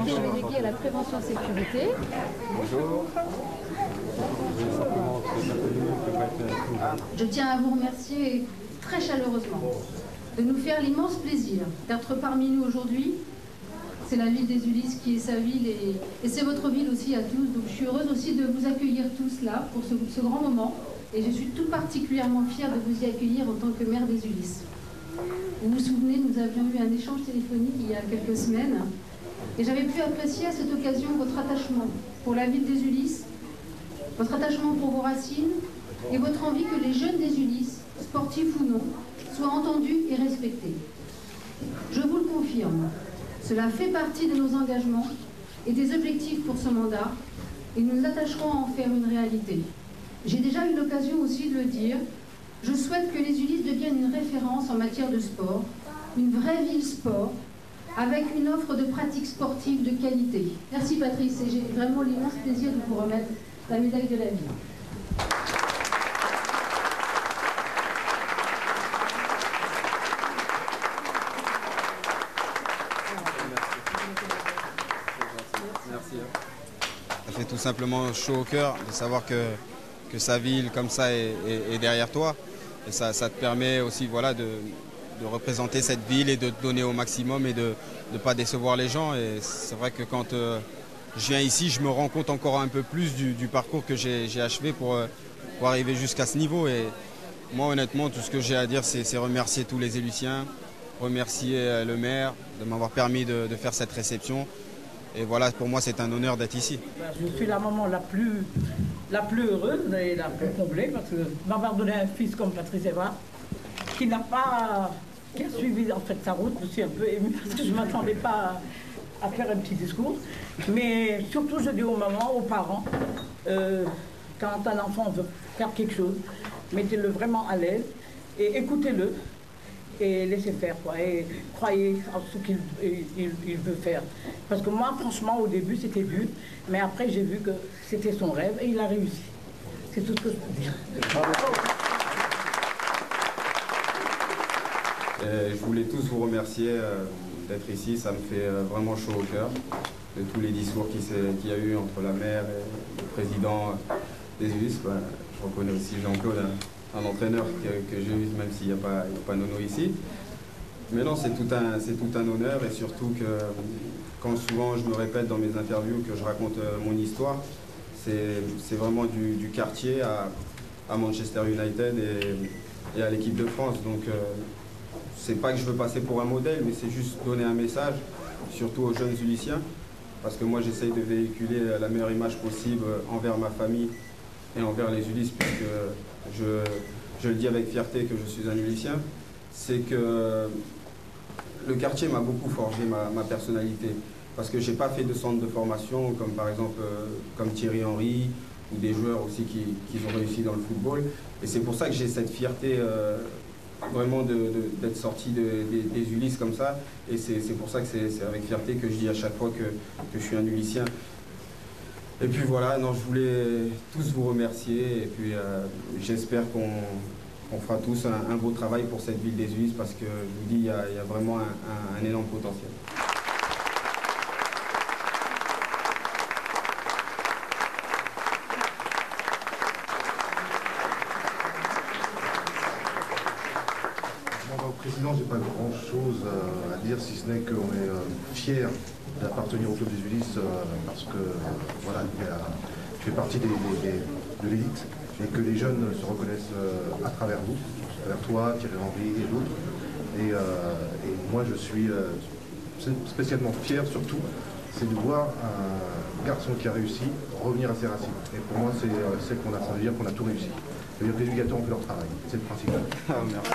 délégué à la prévention sécurité. Bonjour. Je tiens à vous remercier très chaleureusement de nous faire l'immense plaisir d'être parmi nous aujourd'hui. C'est la ville des Ulysses qui est sa ville et c'est votre ville aussi à tous. Donc je suis heureuse aussi de vous accueillir tous là pour ce grand moment. Et je suis tout particulièrement fière de vous y accueillir en tant que maire des Ulysses. Vous vous souvenez, nous avions eu un échange téléphonique il y a quelques semaines et j'avais pu apprécier à cette occasion votre attachement pour la ville des Ulysses, votre attachement pour vos racines et votre envie que les jeunes des Ulysses, sportifs ou non, soient entendus et respectés. Je vous le confirme, cela fait partie de nos engagements et des objectifs pour ce mandat et nous nous attacherons à en faire une réalité. J'ai déjà eu l'occasion aussi de le dire, je souhaite que les Ulysses deviennent une référence en matière de sport, une vraie ville sport, avec une offre de pratiques sportives de qualité. Merci Patrice, et j'ai vraiment l'immense plaisir de vous remettre la médaille de la ville. Merci. Ça fait tout simplement chaud au cœur de savoir que sa ville comme ça est derrière toi. Et ça te permet aussi voilà, de représenter cette ville et de te donner au maximum et de ne pas décevoir les gens. Et c'est vrai que quand je viens ici, je me rends compte encore un peu plus du parcours que j'ai achevé pour arriver jusqu'à ce niveau. Et moi honnêtement, tout ce que j'ai à dire, c'est remercier tous les Élusiens, remercier le maire de m'avoir permis de faire cette réception. Et voilà, pour moi, c'est un honneur d'être ici. Je suis la maman la plus heureuse et la plus comblée parce que m'avoir donné un fils comme Patrice Evra, qui a suivi en fait sa route. Je suis un peu émue parce que je ne m'attendais pas à faire un petit discours. Mais surtout, je dis aux mamans, aux parents, quand un enfant veut faire quelque chose, mettez-le vraiment à l'aise et écoutez-le. Et laissez faire, quoi, et croyez en ce qu'il veut faire. Parce que moi, franchement, au début, c'était dur, mais après, j'ai vu que c'était son rêve et il a réussi. C'est tout ce que je peux dire. Je voulais tous vous remercier d'être ici, ça me fait vraiment chaud au cœur, de tous les discours qu'il y a eu entre la maire et le président des Ulysses. Je reconnais aussi Jean-Claude, un entraîneur que j'ai eu, même s'il n'y a pas Nono ici. Mais non, c'est tout un honneur, et surtout que quand souvent je me répète dans mes interviews que je raconte mon histoire, c'est vraiment du quartier à Manchester United et à l'équipe de France. Donc c'est pas que je veux passer pour un modèle, mais c'est juste donner un message, surtout aux jeunes Ulyssiens, parce que moi j'essaye de véhiculer la meilleure image possible envers ma famille et envers les Ulysses, puisque je le dis avec fierté que je suis un Ulyssien. C'est que le quartier m'a beaucoup forgé ma personnalité, parce que j'ai pas fait de centre de formation comme par exemple comme Thierry Henry ou des joueurs aussi qui ont réussi dans le football, et c'est pour ça que j'ai cette fierté vraiment d'être sorti des Ulysses comme ça, et c'est pour ça que c'est avec fierté que je dis à chaque fois que je suis un Ulyssien. Et puis voilà, non, je voulais tous vous remercier, et puis j'espère qu'on fera tous un beau travail pour cette ville des Ulysses, parce que je vous dis, il y a vraiment un énorme potentiel. Au président, j'ai pas grand-chose à dire, si ce n'est qu'on est fiers d'appartenir au club des Ulysses, parce que voilà, il fait partie de l'élite, et que les jeunes se reconnaissent à travers vous, à travers toi, Thierry Henry et d'autres. Et moi, je suis spécialement fier, surtout, c'est de voir un garçon qui a réussi revenir à ses racines. Et pour moi, c'est qu'on a, ça veut dire qu'on a tout réussi. Ça veut dire que les éducateurs ont fait leur travail. C'est le principal. Merci.